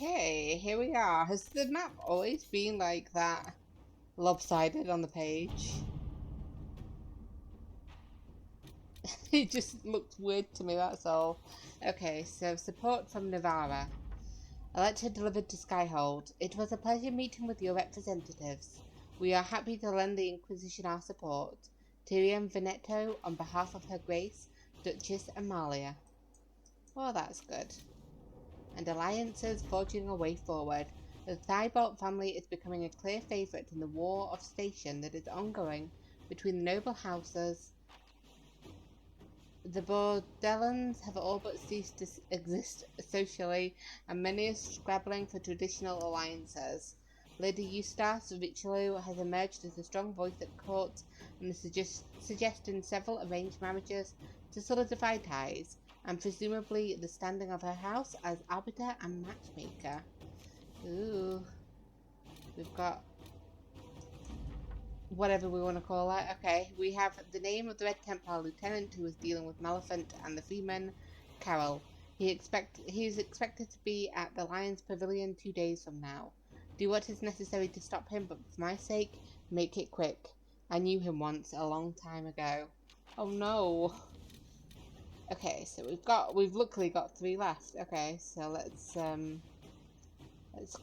Okay, here we are. Has the map always been like that? Lopsided on the page? It just looked weird to me, that's all. Okay, so support from Navarra. A letter delivered to Skyhold. It was a pleasure meeting with your representatives. We are happy to lend the Inquisition our support. Tyrion Veneto, on behalf of Her Grace, Duchess Amalia. Well, that's good. And alliances forging a way forward. The Thibault family is becoming a clear favourite in the war of station that is ongoing between the noble houses. The Bordellans have all but ceased to exist socially, and many are scrabbling for traditional alliances. Lady Eustace Richelieu has emerged as a strong voice at court and is suggesting several arranged marriages to solidify ties, and presumably the standing of her house as arbiter and matchmaker. Ooh. We've got whatever we want to call it. Okay, we have the name of the Red Templar lieutenant who was dealing with Maleficent and the Freeman, Carol. He is expected to be at the Lion's Pavilion 2 days from now. Do what is necessary to stop him, but for my sake, make it quick. I knew him once, a long time ago. Oh no. Okay, so we've luckily got 3 left. Okay, so let's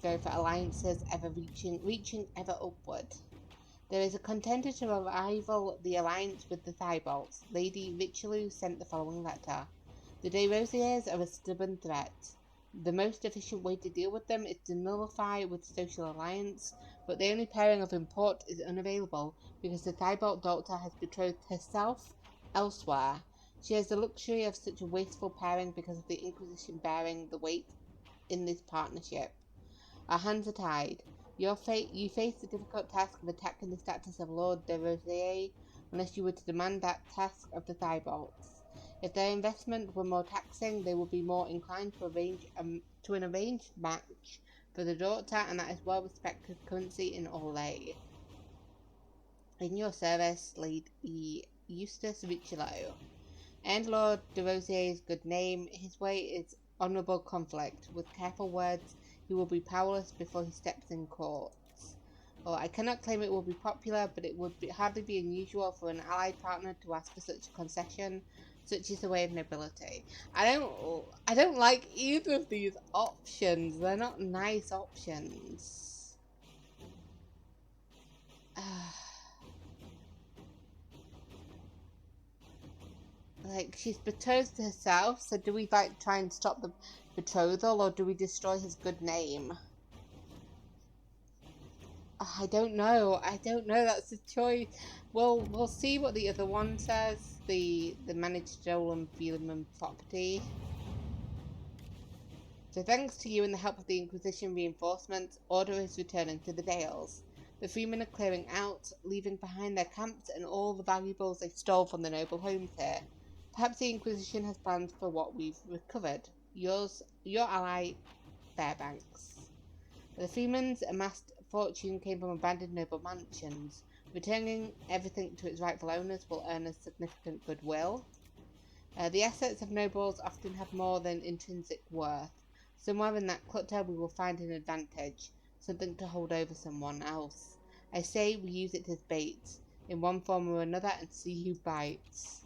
go for alliances reaching ever upward. There is a contender to rival the alliance with the Thibaults. Lady Richelieu sent the following letter. The De Rosiers are a stubborn threat. The most efficient way to deal with them is to nullify with social alliance, but the only pairing of import is unavailable because the Thibault daughter has betrothed herself elsewhere. She has the luxury of such a wasteful pairing because of the Inquisition bearing the weight in this partnership. Our hands are tied. You face the difficult task of attacking the status of Lord de Rosier unless you were to demand that task of the Thibaults. If their investment were more taxing, they would be more inclined to an arranged match for the daughter, and that is well-respected currency in Orlais. In your service, Lady Eustace Richelieu. And Lord de Rosier's good name. His way is honourable conflict. With careful words, he will be powerless before he steps in courts. Well, I cannot claim it will be popular, but it would hardly be unusual for an allied partner to ask for such a concession. Such is the way of nobility. I don't like either of these options. They're not nice options. Like, she's betrothed herself, so do we like try and stop the betrothal, or do we destroy his good name? I don't know. That's a choice. We'll see what the other one says. The managed stolen Veerman property. So thanks to you and the help of the Inquisition reinforcements, order is returning to the Dales. The Freemen are clearing out, leaving behind their camps and all the valuables they stole from the noble homes here. Perhaps the Inquisition has plans for what we've recovered. Your ally, Fairbanks. The Freeman's amassed fortune came from abandoned noble mansions. Returning everything to its rightful owners will earn us significant goodwill. The assets of nobles often have more than intrinsic worth. Somewhere in that clutter we will find an advantage, something to hold over someone else. I say we use it as bait, in one form or another, and see who bites.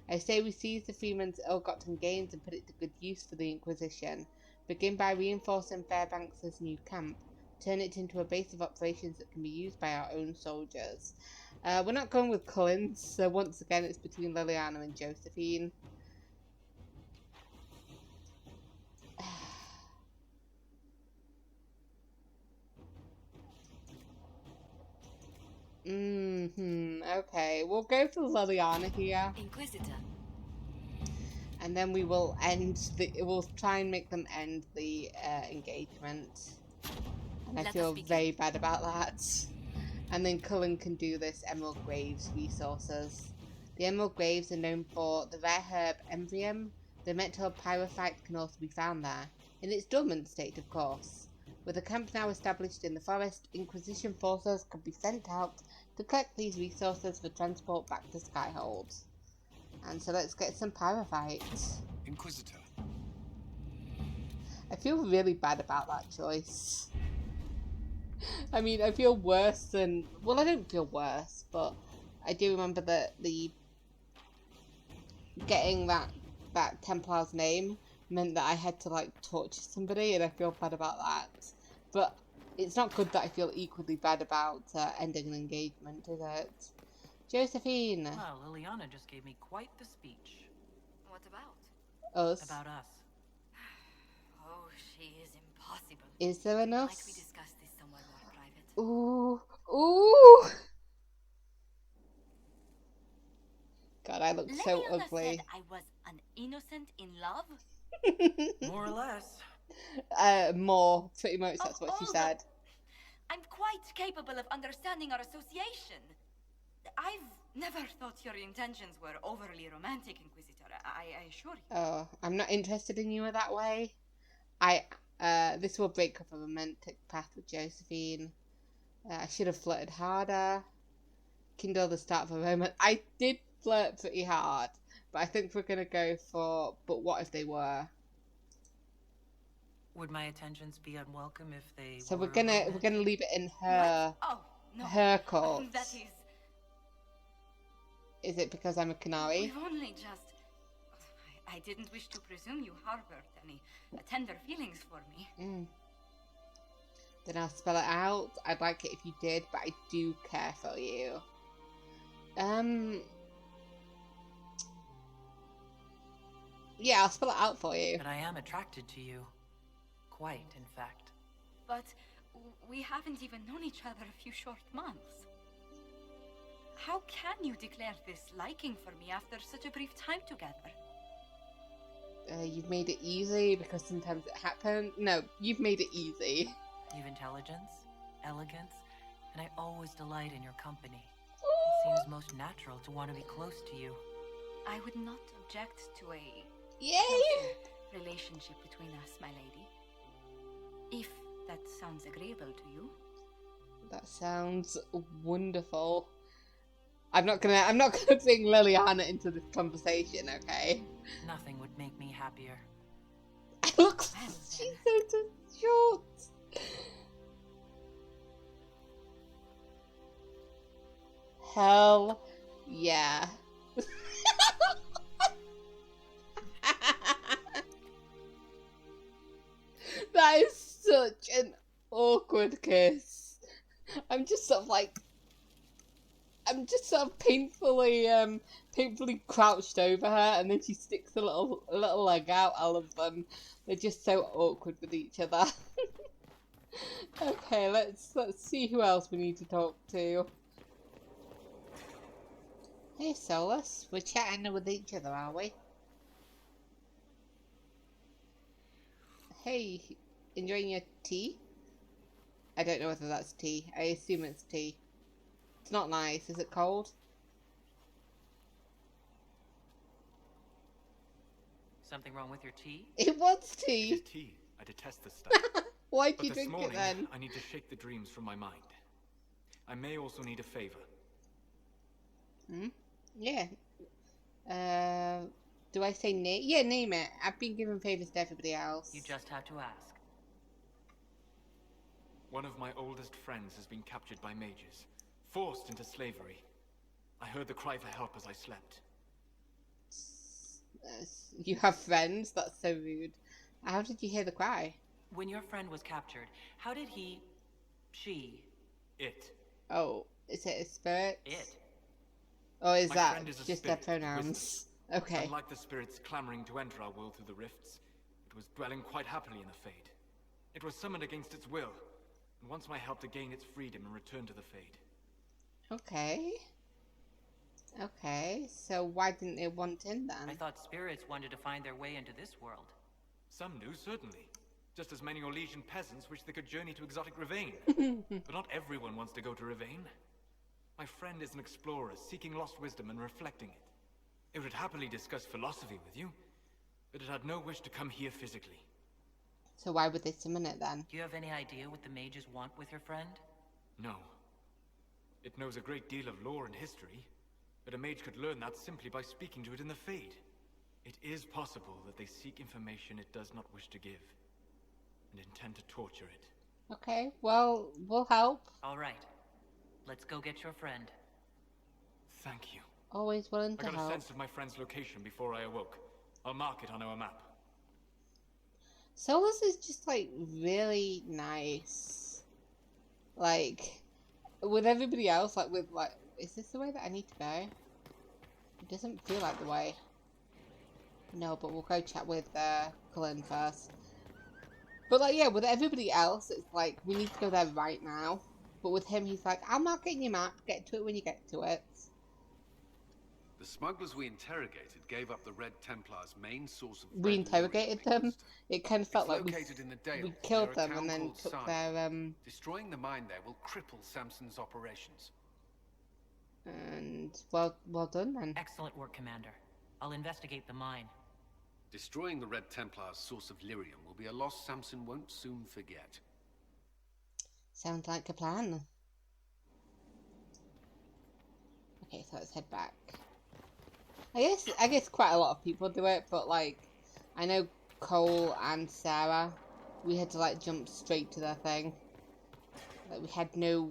I say we seize the Freeman's ill-gotten gains and put it to good use for the Inquisition. Begin by reinforcing Fairbanks' new camp. Turn it into a base of operations that can be used by our own soldiers. We're not going with Collins, so once again it's between Liliana and Josephine. Okay, we'll go for Liliana here. Inquisitor. And then we'll try and make them end the engagement. And I feel very bad about that. And then Cullen can do this Emerald Graves resources. The Emerald Graves are known for the rare herb Embrium. The metal pyrophyte can also be found there, in its dormant state of course. With a camp now established in the forest, Inquisition forces could be sent out to collect these resources for transport back to Skyhold. And so let's get some pyrophytes. Inquisitor. I feel really bad about that choice. I mean, I feel worse than... Well, I don't feel worse, but I do remember that getting that Templar's name meant that I had to, like, torture somebody, and I feel bad about that. But it's not good that I feel equally bad about ending an engagement, is it? Josephine. Well, Liliana just gave me quite the speech. What about? Us. About us. Oh, she is impossible. Is there an us? Might we discuss this somewhere more private? Ooh. Ooh! God, I look so Liliana ugly. said I was an innocent in love? More or less. More. Pretty much, that's what she said. I'm quite capable of understanding our association. I've never thought your intentions were overly romantic, Inquisitor. I assure you. Oh, I'm not interested in you that way. This will break up a romantic path with Josephine. I should have flirted harder. Kindle the start of a romance. I did flirt pretty hard, but I think we're gonna go for. But what if they were? Would my attentions be unwelcome if they So were we're gonna leave it in her. What? Oh, no. Her court. That is. Is it because I'm a canary? We've only just. I didn't wish to presume you harbored any tender feelings for me. Then I'll spell it out. I'd like it if you did, but I do care for you. Yeah, I'll spell it out for you. But I am attracted to you. Quite, in fact. But we haven't even known each other a few short months. How can you declare this liking for me after such a brief time together? You've made it easy because sometimes it happens. No, you've made it easy. You've intelligence, elegance, and I always delight in your company. It seems most natural to want to be close to you. I would not object to a Yay! relationship between us, my lady. If that sounds agreeable to you. That sounds wonderful. I'm not gonna bring Liliana into this conversation, okay? Nothing would make me happier. Look, she's so short. Hell yeah. That is such an awkward kiss. I'm just sort of painfully crouched over her, and then she sticks a little leg out. I love them. They're just so awkward with each other. Okay, let's see who else we need to talk to. Hey, Solus, we're chatting with each other, are we? Hey, enjoying your tea? I don't know whether that's tea. I assume it's tea. It's not nice. Is it cold? Something wrong with your tea? It was tea. It is tea. I detest this stuff. Why'd But you this drink morning, it then? I need to shake the dreams from my mind. I may also need a favor. Yeah. Do I say name? Yeah, name it. I've been giving favors to everybody else. You just have to ask. One of my oldest friends has been captured by mages, forced into slavery. I heard the cry for help as I slept. You have friends? That's so rude. How did you hear the cry? When your friend was captured, how did she... It. Oh, is it a spirit? It? Or is My that friend is a just their spirit, pronouns? Okay. Unlike the spirits clamoring to enter our world through the rifts, it was dwelling quite happily in the Fade. It was summoned against its will, and wants my help to gain its freedom and return to the Fade. Okay. Okay, so why didn't they want in then? I thought spirits wanted to find their way into this world. Some do, certainly. Just as many Orlesian peasants wish they could journey to exotic Ravane. But not everyone wants to go to Ravane. My friend is an explorer, seeking lost wisdom and reflecting it. It would happily discuss philosophy with you, but it had no wish to come here physically. So why would they summon it then? Do you have any idea what the mages want with your friend? No. It knows a great deal of lore and history, but a mage could learn that simply by speaking to it in the Fade. It is possible that they seek information it does not wish to give. and intend to torture it. Okay, well, we'll help. All right. Let's go get your friend. Thank you. Always willing I to got a help. sense of my friend's location before I awoke. I'll mark it on our map. Solus is just like really nice. Like with everybody else, like with like, is this the way that I need to go? It doesn't feel like the way. No, but we'll go chat with Cullen first. But like, yeah, with everybody else, it's like we need to go there right now. But with him, he's like, I'll mark it in your map. Get to it when you get to it. The smugglers we interrogated gave up the Red Templars' main source of We red interrogated lyrium them. It kind of felt It's like located in the Dales, we near killed a them town and then called took Sarnia. their Destroying the mine there will cripple Samson's operations. and well done then. Excellent work, Commander. I'll investigate the mine. Destroying the Red Templars' source of lyrium will be a loss Samson won't soon forget. Sounds like a plan. Okay, so let's head back. I guess quite a lot of people do it, but like I know Cole and Sarah, we had to like jump straight to their thing. Like we had no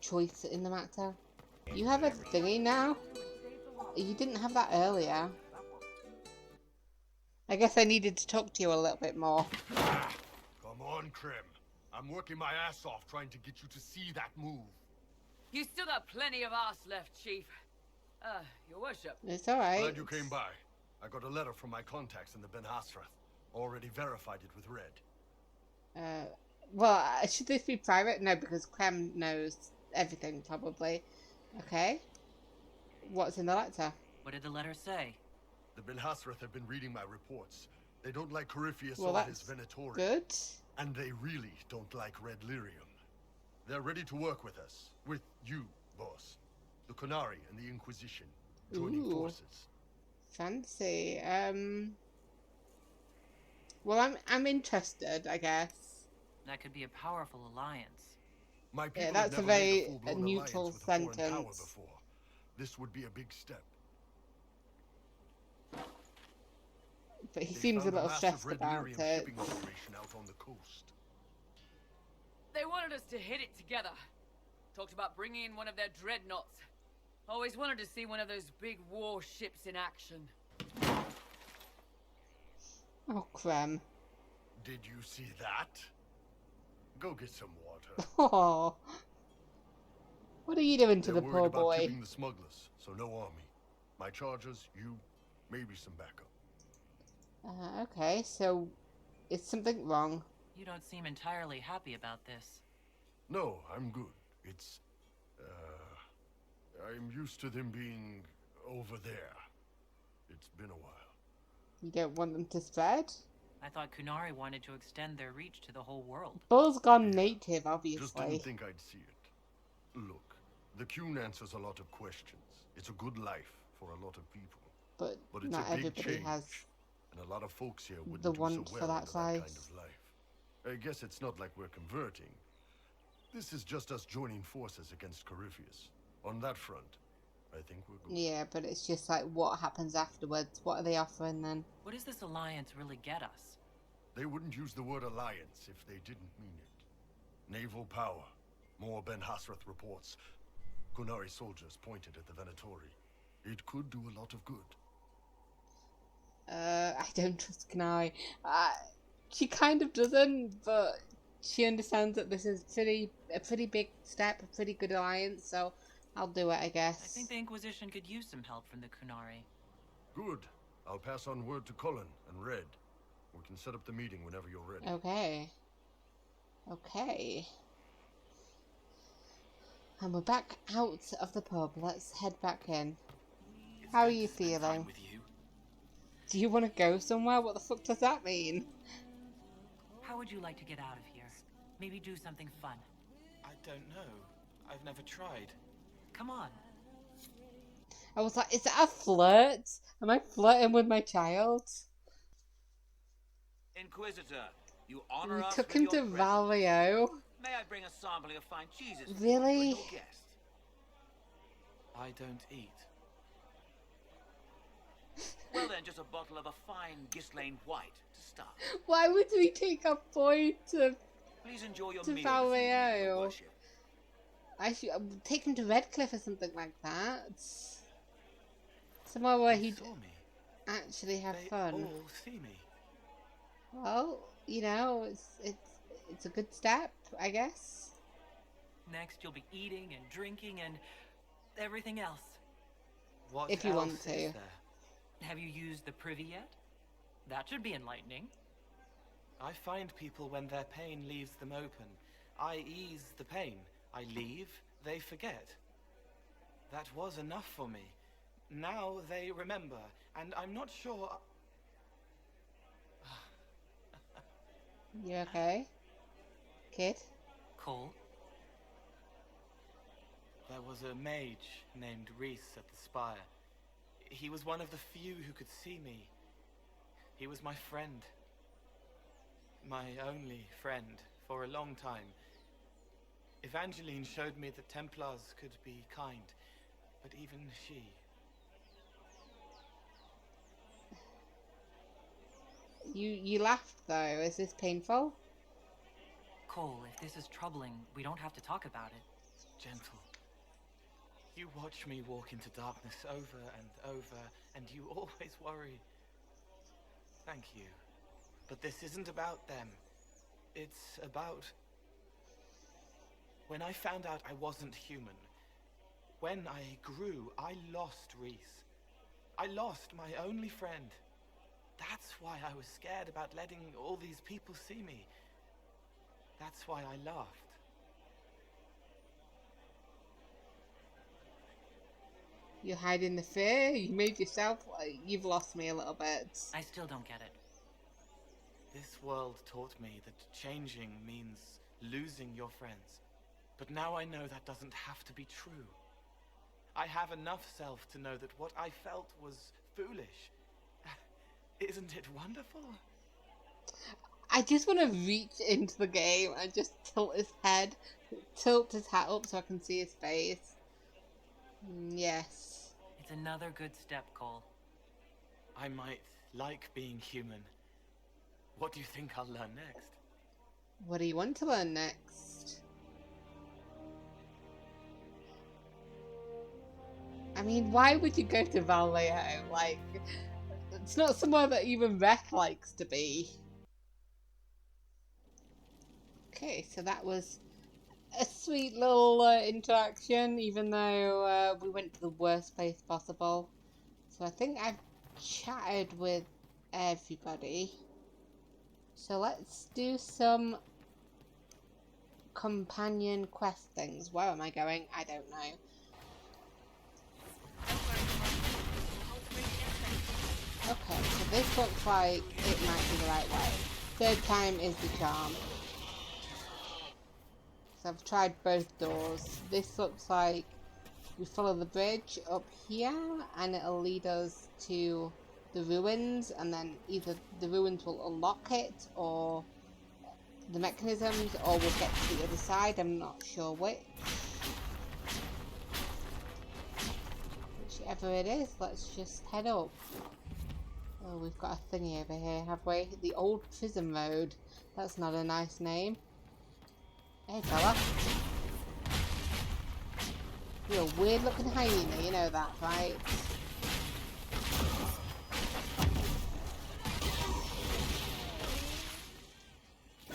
choice in the matter. You have a thingy now? You didn't have that earlier. I guess I needed to talk to you a little bit more. Come on, Krim. I'm working my ass off trying to get you to see that move. You still got plenty of arse left, Chief. Your worship. It's alright. Glad you came by. I got a letter from my contacts in the Ben Hasrath. Already verified it with Red. Well, should this be private? No, because Clem knows everything, probably. Okay. What's in the letter? What did the letter say? The Ben Hasrath have been reading my reports. They don't like Corypheus Well, or his that's Venatori. good. And they really don't like red lyrium. They're ready to work with us. With you, boss. The Qunari and the Inquisition. Joining Ooh. forces. Fancy. Well, I'm interested, I guess. That could be a powerful alliance. My people Yeah, have that's a never very made a full-blown neutral alliance with a foreign power sentence. before. This would be a big step. But he They seems a found little massive stressed red about lyrium it. shipping operation out on the coast. They wanted us to hit it together. Talked about bringing in one of their dreadnoughts. Always wanted to see one of those big warships in action. Oh, Clem. Did you see that? Go get some water. Oh. What are you doing to They're the worried poor about boy? keeping the smugglers, so no army. My chargers, you, maybe some backup. Okay, so is something wrong? You don't seem entirely happy about this. No, I'm good. It's, I'm used to them being over there. It's been a while. You don't want them to spread? I thought Qunari wanted to extend their reach to the whole world. Bull's gone native, Just obviously. didn't think I'd see it. Look, the Qun answers a lot of questions. It's a good life for a lot of people. But But it's not a big everybody change. has. And a lot of folks here wouldn't the do want so for well that under that kind size. of life. I guess it's not like we're converting. This is just us joining forces against Corypheus. On that front, I think we're good. Yeah, but it's just like what happens afterwards. What are they offering then? What does this alliance really get us? They wouldn't use the word alliance if they didn't mean it. Naval power. More Ben Hasrath reports. Qunari soldiers pointed at the Venatori. It could do a lot of good. I don't trust Kanai. She kind of doesn't, but she understands that this is a pretty big step, a pretty good alliance, so I'll do it, I guess. I think the Inquisition could use some help from the Qunari. Good. I'll pass on word to Cullen and Red. We can set up the meeting whenever you're ready. Okay. Okay. And we're back out of the pub. Let's head back in. How are you feeling? With you. Do you want to go somewhere? What the fuck does that mean? How would you like to get out of here? Maybe do something fun. I don't know. I've never tried. Come on. I was like, is that a flirt? Am I flirting with my child? Inquisitor, you honor We us took with him your to presence. Valio. May I bring a sampling of fine cheeses for Really? you and your guest? I don't eat. Well then, just a bottle of a fine Ghislaine White to start. Why would we take our boy to Please enjoy your To meal this evening, your Vallejo. worship. I should take him to Redcliffe or something like that. Somewhere where They he'd saw me. actually have They fun. all see me. Well, you know, it's a good step, I guess. Next, you'll be eating and drinking and everything else. What If you else want to. is there? Have you used the privy yet? That should be enlightening. I find people when their pain leaves them open. I ease the pain. I leave, they forget. That was enough for me. Now they remember, and I'm not sure... You okay? Kid? Cole? There was a mage named Reth at the spire. He was one of the few who could see me. He was my friend. My only friend for a long time. Evangeline showed me that Templars could be kind, but even she... You laughed though. Is this painful? Cole, if this is troubling, we don't have to talk about it. Gentle. You watch me walk into darkness over and over, and you always worry. Thank you. But this isn't about them. It's about... When I found out I wasn't human, when I grew, I lost Reth. I lost my only friend. That's why I was scared about letting all these people see me. That's why I laughed. You hiding the fear? You made yourself... You've lost me a little bit. I still don't get it. This world taught me that changing means losing your friends. But now I know that doesn't have to be true. I have enough self to know that what I felt was foolish. Isn't it wonderful? I just want to reach into the game and just tilt his hat up so I can see his face. Yes. It's another good step, Cole. I might like being human. What do you think I'll learn next? What do you want to learn next? I mean, why would you go to Vallejo? Like, it's not somewhere that even Reth likes to be. Okay, so that was a sweet little interaction, even though we went to the worst place possible. So I think I've chatted with everybody. So let's do some companion quest things. Where am I going? I don't know. Okay, so this looks like it might be the right way. Third time is the charm. So I've tried both doors. This looks like we follow the bridge up here and it'll lead us to the ruins, and then either the ruins will unlock it or the mechanisms, or we'll get to the other side. I'm not sure which. Whichever it is, let's just head up. Oh, we've got a thingy over here, have we? The Old Prison Road. That's not a nice name. Hey fella. You're a weird looking hyena, you know that, right?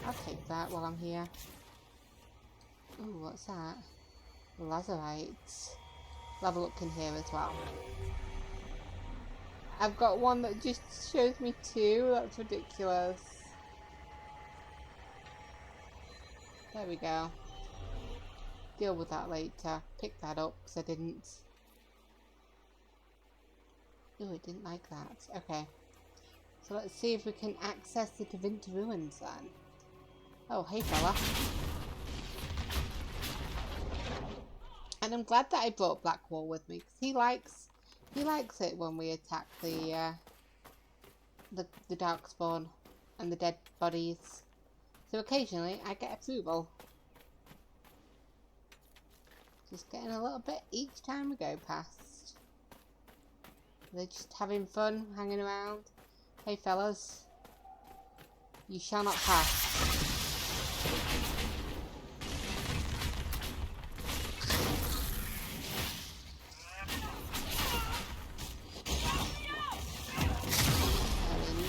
I'll take that while I'm here. Ooh, what's that? Lazarites. We'll have a look in here as well. I've got one that just shows me two. That's ridiculous. There we go. Deal with that later. Pick that up because I didn't. Oh, I didn't like that. Okay. So let's see if we can access the Tevinter ruins then. Oh, hey fella. And I'm glad that I brought Blackwall with me because he likes it when we attack the Darkspawn and the dead bodies. So occasionally I get approval. Just getting a little bit each time we go past. They're just having fun, hanging around. Hey fellas. You shall not pass.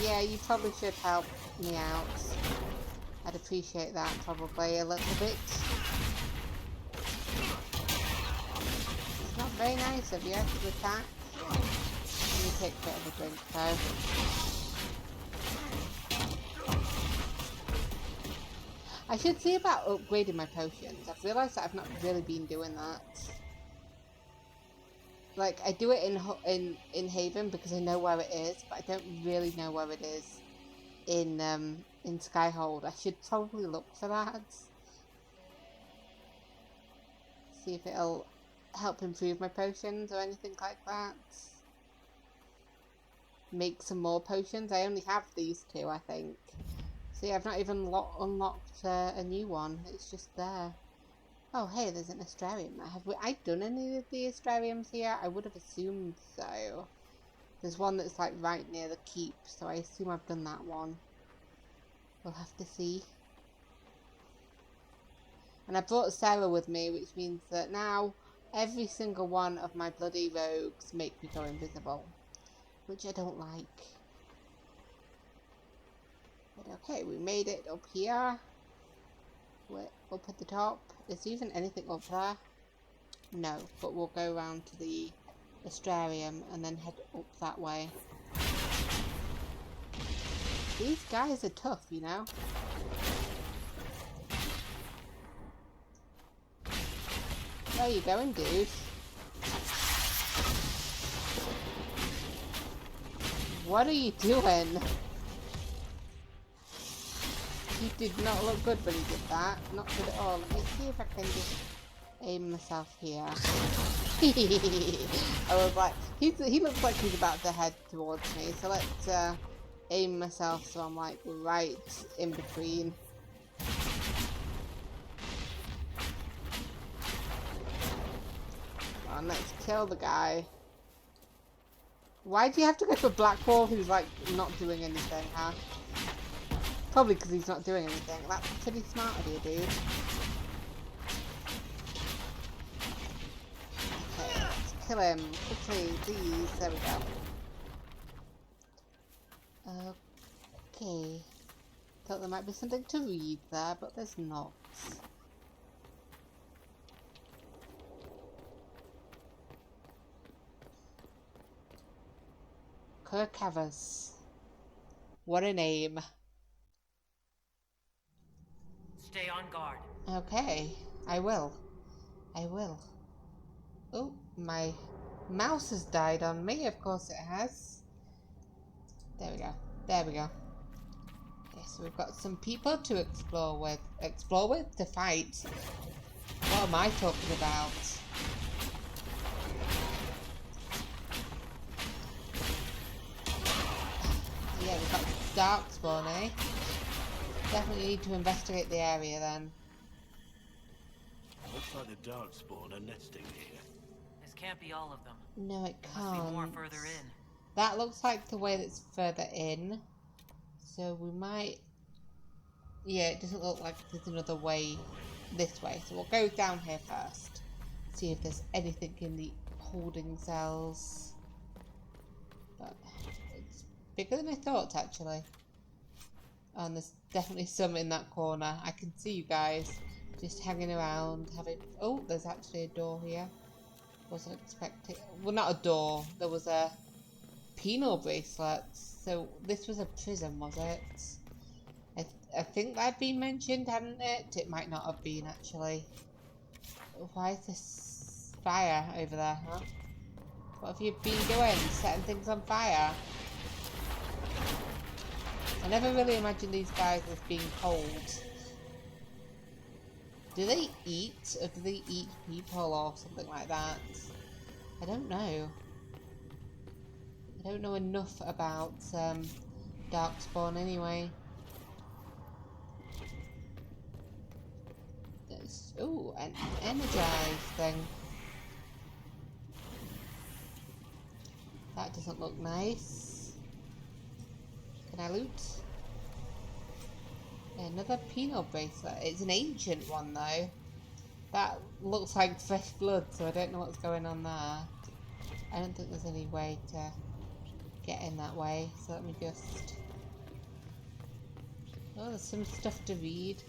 Yeah, you probably should help me out. I'd appreciate that probably a little bit. It's not very nice of you to attack. Let me take a bit of a drink though. I should see about upgrading my potions. I've realised that I've not really been doing that. Like, I do it in Haven because I know where it is, but I don't really know where it is in Skyhold. I should probably look for that. See if it'll help improve my potions or anything like that. Make some more potions. I only have these two, I think. See, I've not even unlocked a new one. It's just there. Oh, hey, there's an Astrarium there. Have I done any of the Astrariums here? I would have assumed so. There's one that's like right near the keep, so I assume I've done that one. We'll have to see. And I brought Sarah with me, which means that now every single one of my bloody rogues make me go invisible. Which I don't like. But okay, we made it up here. We're up at the top. Is there even anything up there? No, but we'll go around to the Astrarium and then head up that way. These guys are tough, you know? Where are you going, dude? What are you doing? He did not look good when he did that. Not good at all. Let me see if I can just aim myself here. I was like, he looks like he's about to head towards me. So let's aim myself so I'm like right in between. Come on, let's kill the guy. Why do you have to go for Blackwall who's like not doing anything, huh? Probably because he's not doing anything. That's pretty smart of you, dude. Okay, let's kill him quickly, please. There we go. Okay. Thought there might be something to read there, but there's not. Kirkavas. What a name. Stay on guard. Okay, I will. I will. Oh, my mouse has died on me. Of course it has. There we go. There we go. Okay, so we've got some people to explore with. Explore with? To fight. What am I talking about? Yeah, we've got Darkspawn, eh? Definitely need to investigate the area then. Looks like the Darkspawn are nesting here. This can't be all of them. No, it There must be more can't. further in. That looks like the way that's further in. So we might... Yeah, it doesn't look like there's another way this way. So we'll go down here first. See if there's anything in the holding cells. But it's bigger than I thought, actually. And there's definitely some in that corner. I can see you guys just hanging around, having... Oh, there's actually a door here. Wasn't expecting... Well, not a door. There was a penal bracelet. So this was a prison, was it? I think that'd been mentioned, hadn't it? It might not have been, actually. Why is this fire over there, huh? What have you been doing? Setting things on fire? I never really imagined these guys as being cold. Do they eat? Or do they eat people or something like that? I don't know. I don't know enough about Darkspawn anyway. There's... Ooh, an energized thing. That That doesn't look nice. Can I loot? Another penal bracelet. It's an ancient one though. That looks like fresh blood, so I don't know what's going on there. I don't think there's any way to get in that way, so let me just... Oh, there's some stuff to read.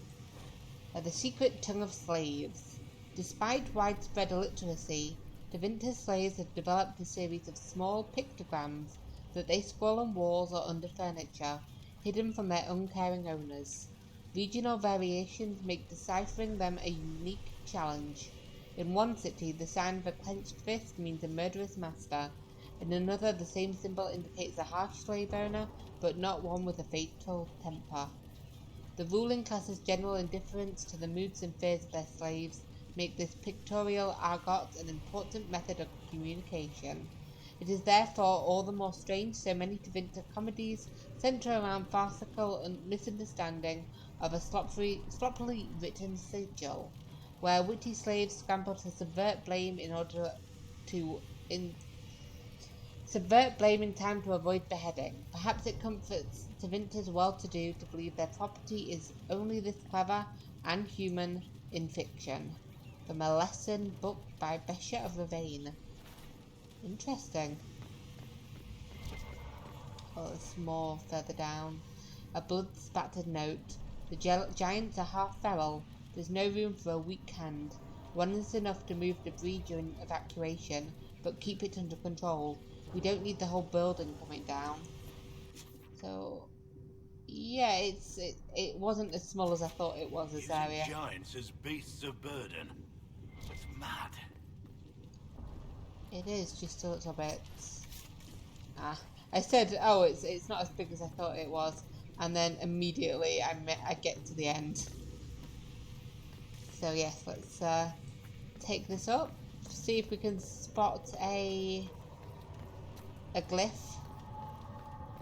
The Secret Tongue of Slaves. Despite widespread illiteracy, Tevinter's slaves have developed a series of small pictograms that they scroll on walls or under furniture, hidden from their uncaring owners. Regional variations make deciphering them a unique challenge. In one city, the sign of a clenched fist means a murderous master. In another, the same symbol indicates a harsh slave owner, but not one with a fatal temper. The ruling class's general indifference to the moods and fears of their slaves make this pictorial argot an important method of communication. It is therefore all the more strange so many Tevinter comedies centre around farcical misunderstanding of a sloppily written sigil, where witty slaves scramble to subvert blame in time to avoid beheading. Perhaps it comforts Tevinter's well-to-do to believe their property is only this clever and human in fiction. From a lesson book by Besha of Ravane. Interesting. Oh, there's more further down. A blood-spattered note. The giants are half feral. There's no room for a weak hand. One is enough to move debris during evacuation, but keep it under control. We don't need the whole building coming down. So, yeah, it wasn't as small as I thought it was, this area. Giants as beasts of burden. It's mad. It is just a little bit. I said, oh, it's not as big as I thought it was, and then immediately I get to the end. So yes, let's take this up, see if we can spot a glyph.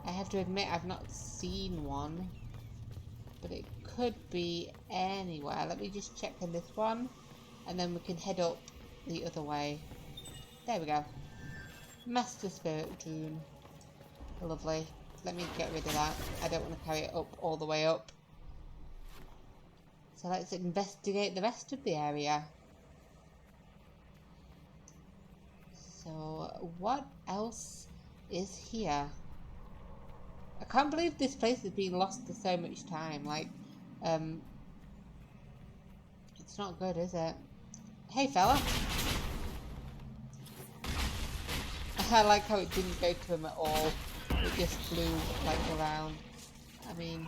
I have to admit I've not seen one, but it could be anywhere. Let me just check in this one, and then we can head up the other way. There we go. Master Spirit Rune. Lovely. Let me get rid of that. I don't want to carry it up all the way up. So let's investigate the rest of the area. So what else is here? I can't believe this place has been lost for so much time. Like, it's not good, is it? Hey, fella. I like how it didn't go to him at all. It just flew like around. I mean,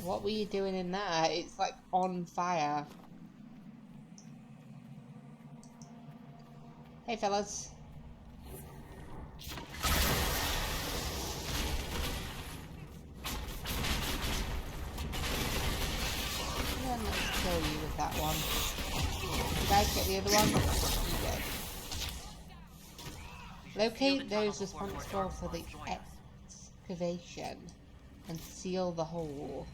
what were you doing in there? It's like on fire. Hey, fellas. And let's kill you with that one. You guys get the other one? You did. Locate those responsible for the excavation and seal the hole.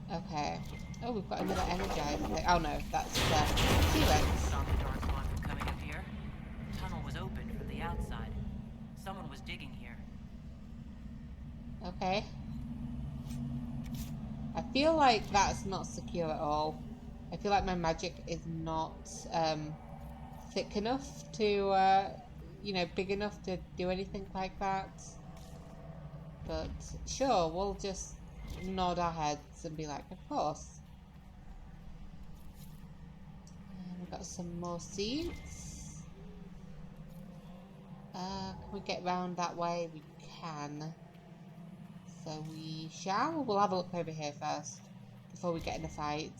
Okay. Oh, we've got another energizer thing. Oh no, that's T-Rex. Stop the Darkspawn from coming up here. The tunnel was open from the outside. Someone was digging here. Okay. I feel like that's not secure at all. I feel like my magic is not thick enough to, you know, big enough to do anything like that. But sure, we'll just nod our heads and be like, of course. And we've got some more seeds. Can we get round that way? We can. So we shall. We'll have a look over here first before we get in a fight.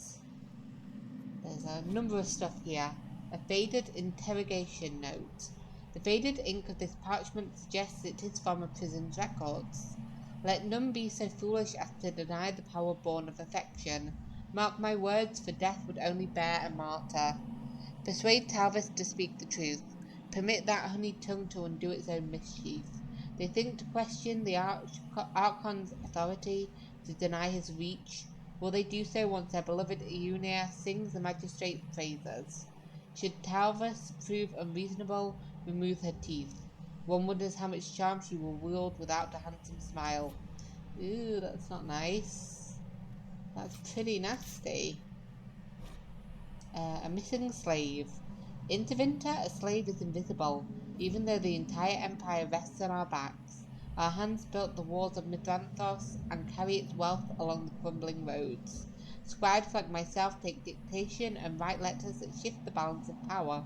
There's a number of stuff here. A faded interrogation note. The faded ink of this parchment suggests it is from a prison's records. Let none be so foolish as to deny the power born of affection. Mark my words, for death would only bear a martyr. Persuade Talvis to speak the truth. Permit that honeyed tongue to undo its own mischief. They think to question the Archon's authority, to deny his reach. Will they do so once their beloved Iunia sings the magistrate's praises? Should Talvis prove unreasonable, remove her teeth. One wonders how much charm she will wield without a handsome smile. Ooh, that's not nice. That's pretty nasty. A missing slave. In Tevinter, a slave is invisible, even though the entire empire rests on our backs. Our hands built the walls of Mithranthos and carry its wealth along the crumbling roads. Scribes like myself take dictation and write letters that shift the balance of power.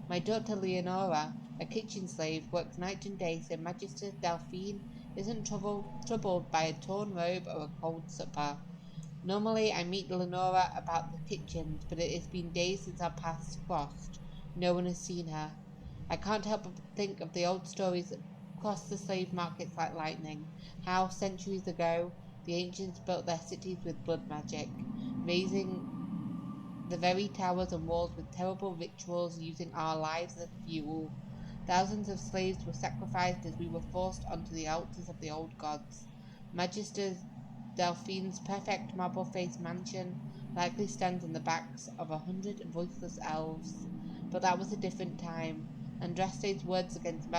My daughter Leonora, a kitchen slave, works night and day so Magister Delphine isn't troubled by a torn robe or a cold supper. Normally I meet Leonora about the kitchens, but it has been days since our paths crossed. No one has seen her. I can't help but think of the old stories that crossed the slave markets like lightning. How, centuries ago, the ancients built their cities with blood magic, raising the very towers and walls with terrible rituals using our lives as fuel. Thousands of slaves were sacrificed as we were forced onto the altars of the old gods. Magister Delphine's perfect marble-faced mansion likely stands on the backs of 100 voiceless elves. But that was a different time. Andraste's words against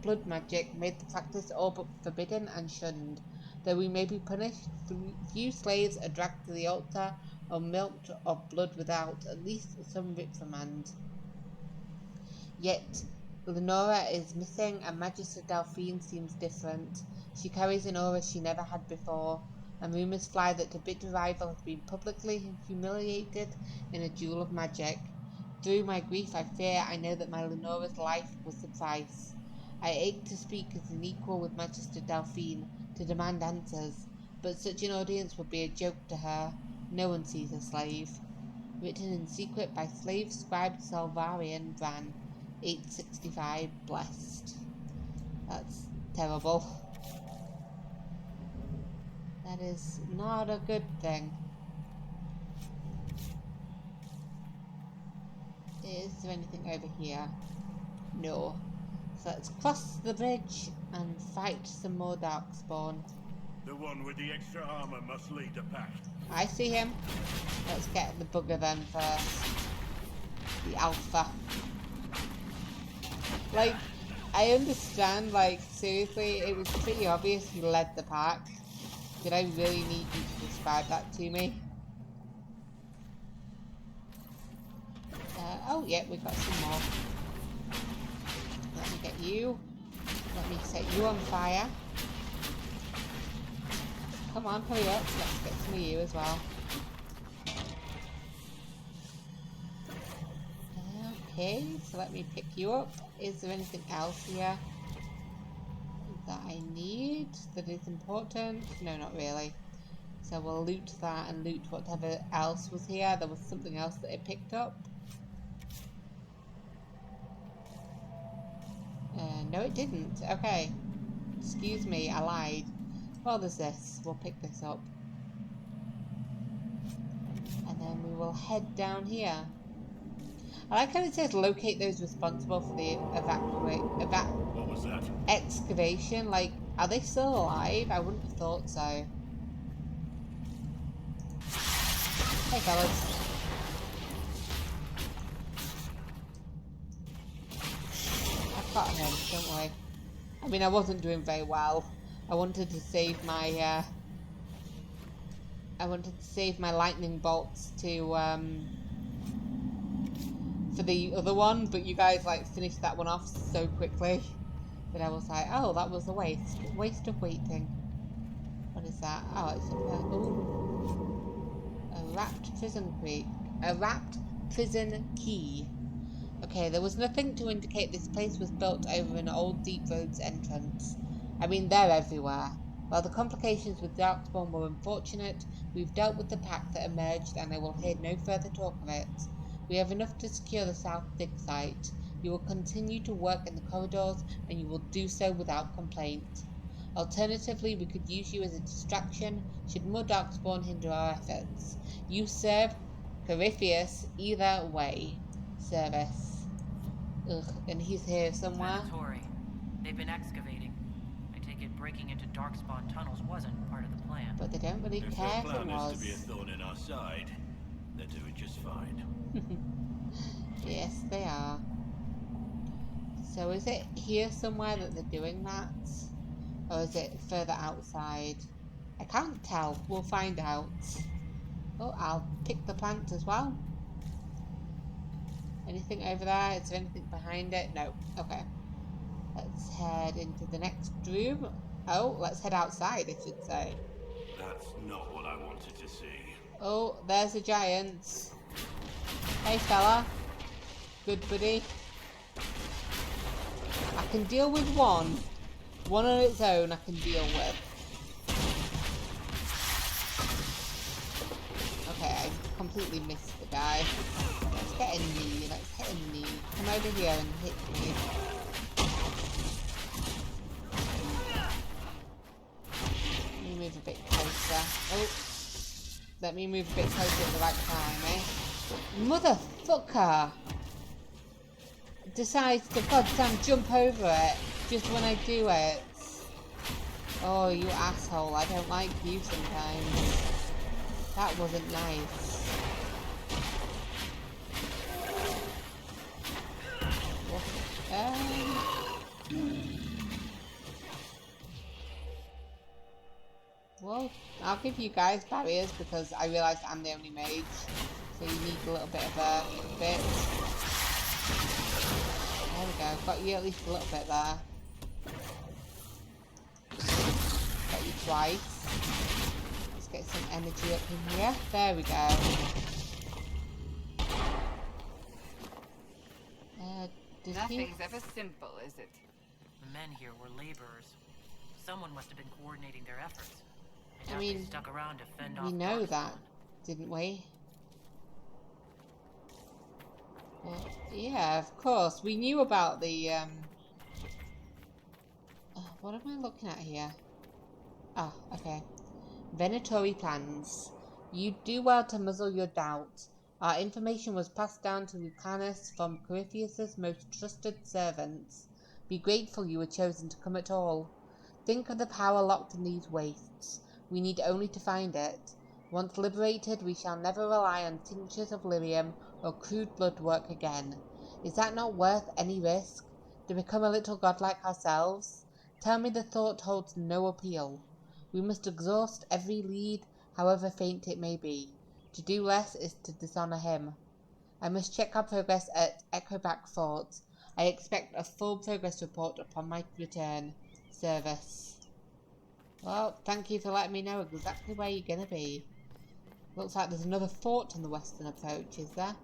blood magic made the practice all but forbidden and shunned. Though we may be punished, few slaves are dragged to the altar or milked of blood without at least some reprimand. Yet Lenora is missing, and Magister Delphine seems different. She carries an aura she never had before, and rumours fly that the bitter rival has been publicly humiliated in a duel of magic. Through my grief, I fear I know that my Lenora's life will suffice. I ache to speak as an equal with Magister Delphine, to demand answers, but such an audience would be a joke to her. No one sees a slave. Written in secret by slave scribe Salvarian Bran, 865, blessed. That's terrible. That is not a good thing. Is there anything over here? No. So let's cross the bridge and fight some more Darkspawn. The one with the extra armor must lead the pack. I see him. Let's get the bugger then first. The alpha. Like, I understand, like, seriously, it was pretty obvious he led the pack. Did I really need you to describe that to me? Oh, yeah, we got some more. Let me get you. Let me set you on fire. Come on, hurry up. Let's get some of you as well. Okay, so let me pick you up. Is there anything else here that I need that is important? No, not really. So we'll loot that and loot whatever else was here. There was something else that I picked up. No, it didn't. Okay. Excuse me, I lied. Well, there's this. We'll pick this up. And then we will head down here. I like how it says locate those responsible for the What was that? excavation. Like, are they still alive? I wouldn't have thought so. Hey, fellas. I've got him, don't worry. I mean, I wasn't doing very well. I wanted to save my, lightning bolts to, for the other one, but you guys, like, finished that one off so quickly that I was like, oh, that was a waste of waiting. What is that? Oh, it's a wrapped prison key. Okay, there was nothing to indicate this place was built over an old deep road's entrance. I mean, they're everywhere. While the complications with Darkspawn were unfortunate, we've dealt with the pack that emerged, and I will hear no further talk of it. We have enough to secure the South Dig site. You will continue to work in the corridors, and you will do so without complaint. Alternatively, we could use you as a distraction should more Darkspawn hinder our efforts. You serve Corypheus either way. Service. Ugh, and he's here somewhere. Mandatory. They've been excavating. I take it breaking into Darkspawn tunnels wasn't part of the plan. But they don't really care if it was. To be a thorn in our side, they're doing just fine. Yes, they are. So is it here somewhere that they're doing that? Or is it further outside? I can't tell. We'll find out. Oh, I'll pick the plant as well. Anything over there? Is there anything behind it? No. Okay. Let's head into the next room. Oh, let's head outside, I should say. That's not what I wanted to see. Oh, there's a giant. Hey, fella. Good buddy. I can deal with one. One on its own I can deal with. Okay, I completely missed the guy. Let's get a knee. Let's hit a knee. Come over here and hit me. Let me move a bit closer. Oh. Let me move a bit closer at the right time, eh? Motherfucker! Decides to goddamn jump over it just when I do it. Oh, you asshole. I don't like you sometimes. That wasn't nice. Well, I'll give you guys barriers because I realised I'm the only mage. So you need a little bit of a bit. There we go. Got you at least a little bit there. Got you twice. Let's get some energy up in here. There we go. Nothing's ever simple, is it? The men here were laborers. Someone must have been coordinating their efforts. I mean, they stuck around to fend off we know Darkspawn. that, didn't we? Well, yeah, of course. We knew about the, what am I looking at here? Ah, okay. Venatori plans. You do well to muzzle your doubt. Our information was passed down to Lucanus from Corypheus's most trusted servants. Be grateful you were chosen to come at all. Think of the power locked in these wastes. We need only to find it. Once liberated, we shall never rely on tinctures of lyrium or crude blood work again. Is that not worth any risk? To become a little godlike ourselves? Tell me the thought holds no appeal. We must exhaust every lead, however faint it may be. To do less is to dishonour him. I must check our progress at Echoback Fort. I expect a full progress report upon my return. Service. Well, thank you for letting me know exactly where you're gonna be. Looks like there's another fort on the western approach, is there?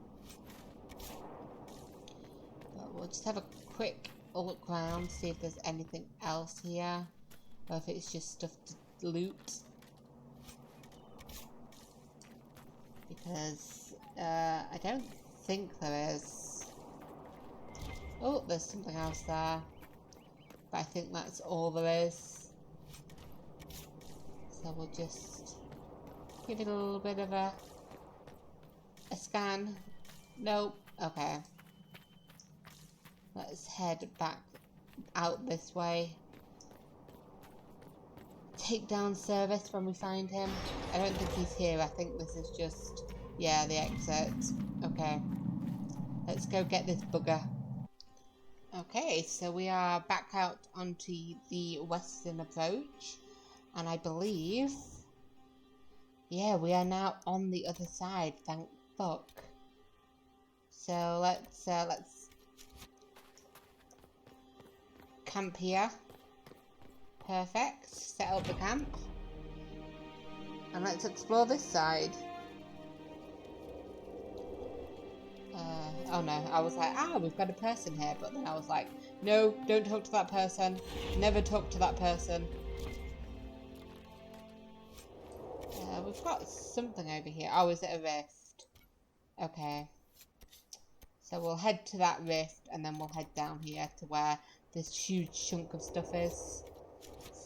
But we'll just have a quick look around, see if there's anything else here. Or if it's just stuff to loot. Because, I don't think there is. Oh, there's something else there. But I think that's all there is. So we'll just give it a little bit of a scan. Nope. Okay. Let's head back out this way. Take down service when we find him. I don't think he's here. I think this is just, yeah, the exit. Okay. Let's go get this bugger. Okay, so we are back out onto the western approach. And I believe, yeah, we are now on the other side, thank fuck. So let's camp here. Perfect. Set up the camp. And let's explore this side. Oh no, I was like, we've got a person here, but then I was like, no, don't talk to that person. Never talk to that person. We've got something over here. Oh, is it a rift? Okay. So we'll head to that rift and then we'll head down here to where this huge chunk of stuff is.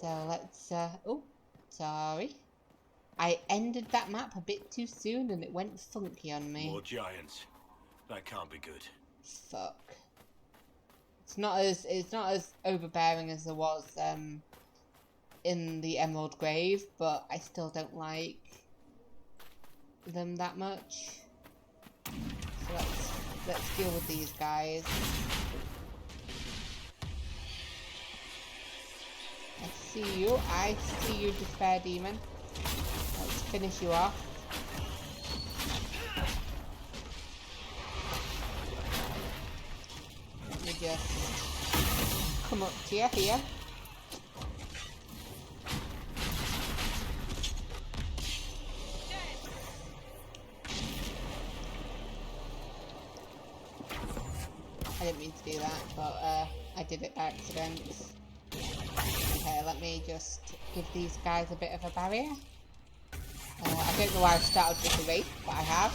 So let's, oh, sorry. I ended that map a bit too soon and it went funky on me. More giants. That can't be good. Fuck. It's not as overbearing as there was, in the Emerald Grave, but I still don't like them that much. So let's deal with these guys. I see you. I see you, Despair Demon. Let's finish you off. Let me just come up to you here. I didn't mean to do that, but I did it by accident. Okay, let me just give these guys a bit of a barrier. I don't know why I've started with the Wraith, but I have.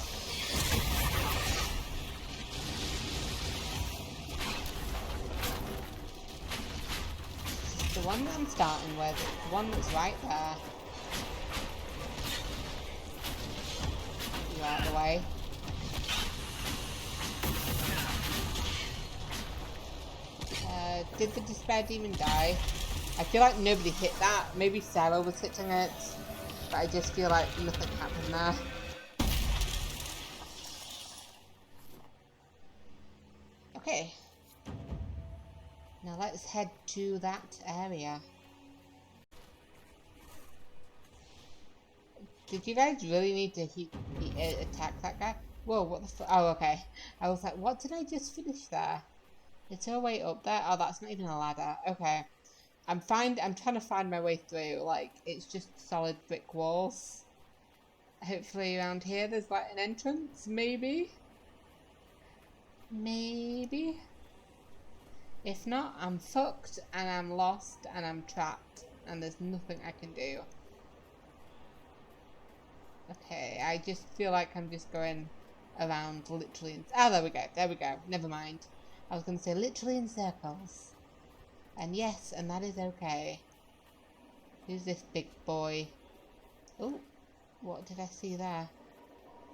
It's the one that I'm starting with, the one that's right there. You out of the way. Did the Despair Demon die? I feel like nobody hit that. Maybe Sarah was hitting it, but I just feel like nothing happened there. Okay. Now let's head to that area. Did you guys really need to attack that guy? Whoa, what the f- oh, okay. I was like, what did I just finish there? It's her way up there? Oh, that's not even a ladder. Okay. I'm trying to find my way through. Like, it's just solid brick walls. Hopefully around here there's like an entrance, maybe? Maybe? If not, I'm fucked and I'm lost and I'm trapped and there's nothing I can do. Okay, I just feel like I'm just going around literally in... Oh, there we go. Never mind. I was going to say literally in circles. And yes, and that is okay. Who's this big boy? Oh, what did I see there?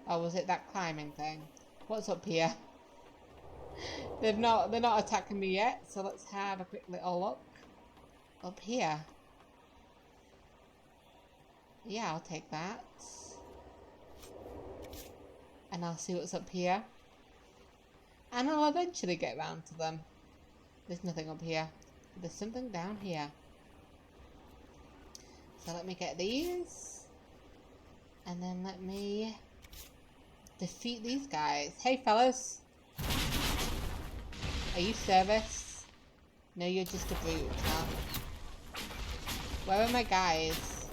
Oh, was it that climbing thing? What's up here? They're not attacking me yet, so let's have a quick little look. Up here. Yeah, I'll take that. And I'll see what's up here. And I'll eventually get round to them. There's nothing up here. There's something down here. So let me get these. And then let me defeat these guys. Hey fellas. Are you service? No, you're just a brute, huh? Where are my guys?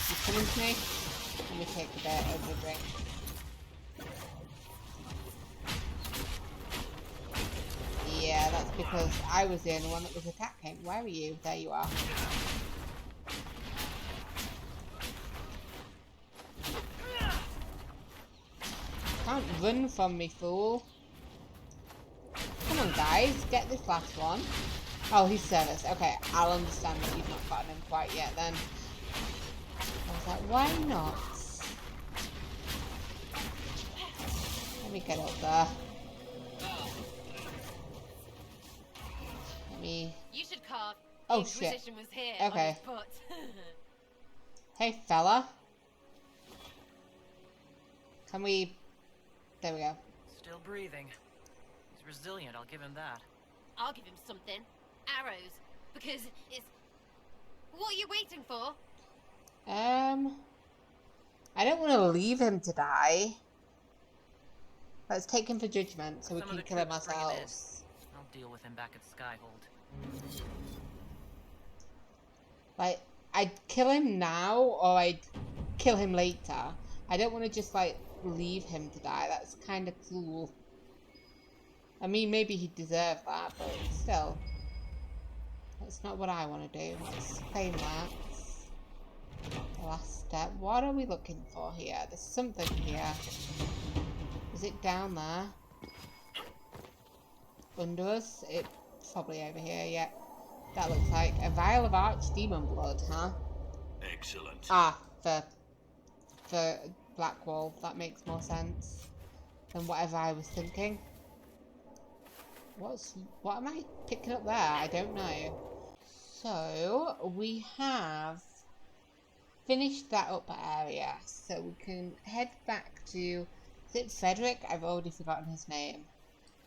You coming to me? Let me take a bit of a drink. Yeah, that's because I was the only one that was attacking. Where are you? There you are. Can't run from me, fool. Come on, guys. Get this last one. Oh, he's service. Okay, I'll understand that you've not gotten him quite yet then. I was like, why not? Let me get up there. Let me... You should carve. Oh, shit. Inquisition was here okay. On his foot. Hey, fella. Can we... There we go. Still breathing. He's resilient, I'll give him that. I'll give him something. Arrows. Because it's... What are you waiting for? I don't want to leave him to die. Let's take him for judgment so we can kill him ourselves. I'll deal with him back at Skyhold. Like, I'd kill him now or I'd kill him later. I don't want to just, like, leave him to die. That's kind of cruel. I mean, maybe he'd deserve that, but still. That's not what I want to do. Let's claim that. The last step. What are we looking for here? There's something here. Is it down there? Under us? It's probably over here, yeah. That looks like a vial of archdemon blood, huh? Excellent. Ah, for Blackwall. That makes more sense than whatever I was thinking. What am I picking up there? I don't know. So, we have finished that upper area. So we can head back to... Is it Frederick? I've already forgotten his name.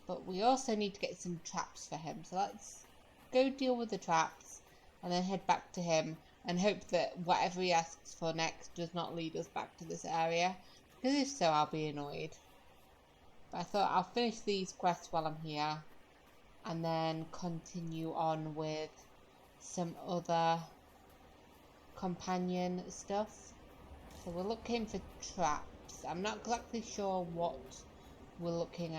But we also need to get some traps for him. So let's go deal with the traps and then head back to him and hope that whatever he asks for next does not lead us back to this area. Because if so, I'll be annoyed. But I thought I'll finish these quests while I'm here and then continue on with some other companion stuff. So we're looking for traps. I'm not exactly sure what we're looking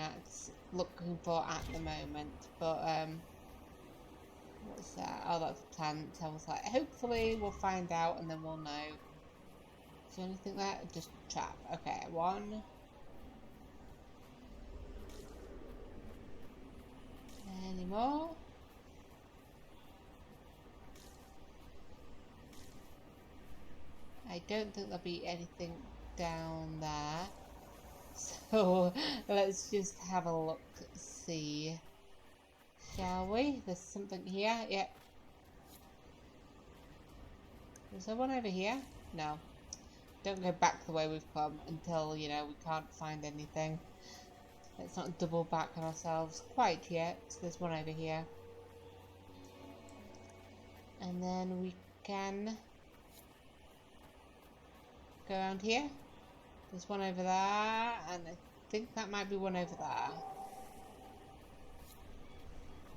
for at the moment, but what's that? Oh, that's a plant. I was like, hopefully we'll find out and then we'll know. Is there anything there? Just trap. Okay, one. Any more? I don't think there'll be anything down there. So let's just have a look, see. Shall we? There's something here. Yep. Is there one over here? No. Don't go back the way we've come until, you know, we can't find anything. Let's not double back on ourselves quite yet. There's one over here. And then we can go around here. There's one over there, and I think that might be one over there. I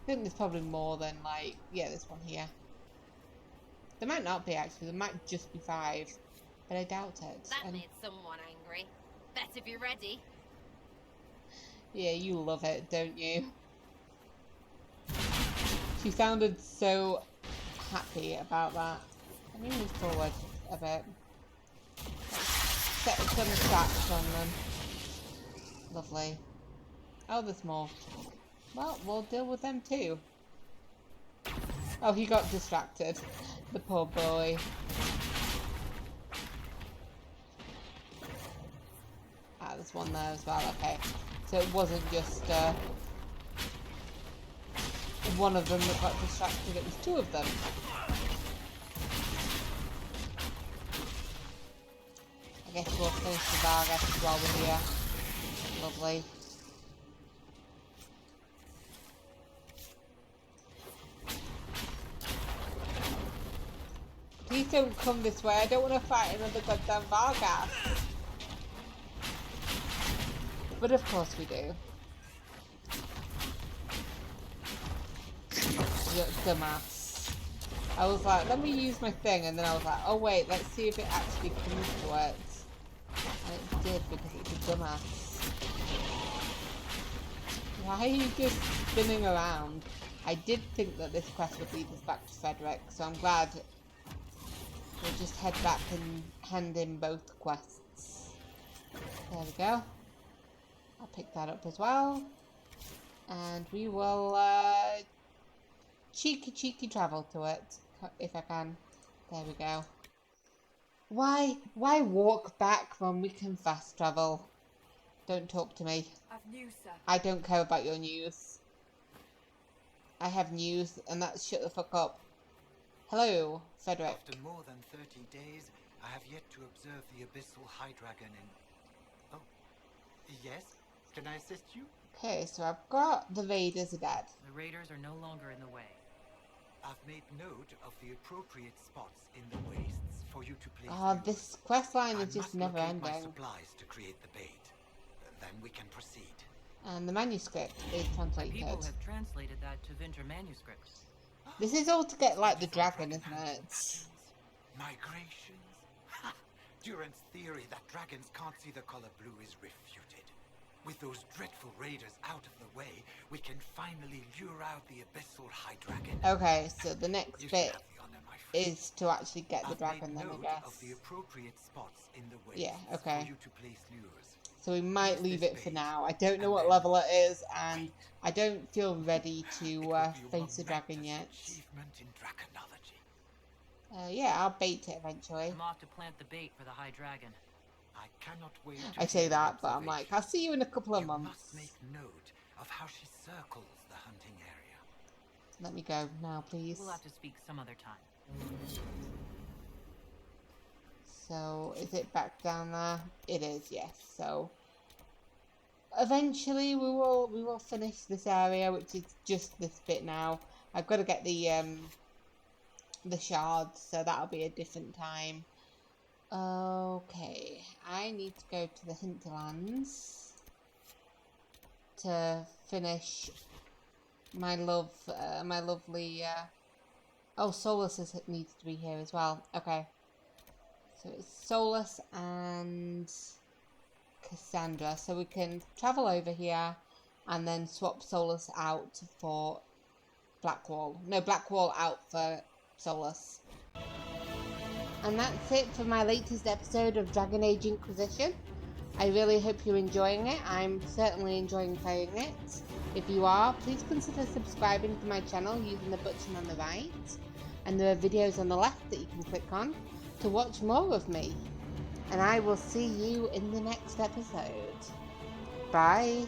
think there's probably more than, like, yeah, there's one here. There might not be, actually. There might just be 5, but I doubt it. That made someone angry. Better be ready. Yeah, you love it, don't you? She sounded so happy about that. Let me move forward a bit. Set some traps on them. Lovely. Oh, there's more. Well, we'll deal with them too. Oh, he got distracted. The poor boy. Ah, there's one there as well. Okay. So it wasn't just one of them that got distracted, it was 2 of them. I guess we'll finish the Vargas while we're here. Lovely. Please don't come this way, I don't want to fight another goddamn Vargas. But of course we do. You dumbass. I was like, let me use my thing, and then I was like, oh wait, let's see if it actually comes to it. And it did, because it's a dumbass. Why are you just spinning around? I did think that this quest would lead us back to Frederick, so I'm glad we'll just head back and hand in both quests. There we go. I'll pick that up as well. And we will cheeky travel to it, if I can. There we go. Why walk back when we can fast travel? Don't talk to me. I've news, sir. I don't care about your news. I have news, and that's shut the fuck up. Hello, Frederick. After more than 30 days, I have yet to observe the abyssal high dragon in... Oh, yes? Can I assist you? Okay, so I've got the raiders are dead. The raiders are no longer in the way. I've made note of the appropriate spots in the wastes for you to place. Oh, this quest line is just never ending. My ending. supplies to create the bait. Then we can proceed. And the manuscript is translated. People have translated that to Vinter manuscripts. This is all to get like the dragon, isn't it? Migrations? Ha! Durant's theory that dragons can't see the color blue is refuted. With those dreadful raiders out of the way, we can finally lure out the abyssal high dragon. Okay, so the next bit is to actually get the dragon then, I guess. Of the appropriate spots in the yeah, okay. For you to place lures. So we might leave it for now. I don't know what level it is, and I don't feel ready to face the dragon yet. Yeah, I'll bait it eventually. I'm off to plant the bait for the high dragon. I cannot wait. I say that, but I'm like, I'll see you in a couple of months. Must make note of how she circles the hunting area. Let me go now, please. We'll have to speak some other time. So, is it back down there? It is, yes. So, eventually we will finish this area, which is just this bit now. I've got to get the shards, so that'll be a different time. Okay, I need to go to the hinterlands to finish my lovely. Oh, Solus needs to be here as well. Okay, so it's Solus and Cassandra, so we can travel over here and then swap Solus out for Blackwall. No, Blackwall out for Solus. And that's it for my latest episode of Dragon Age Inquisition. I really hope you're enjoying it. I'm certainly enjoying playing it. If you are, please consider subscribing to my channel using the button on the right. And there are videos on the left that you can click on to watch more of me. And I will see you in the next episode. Bye.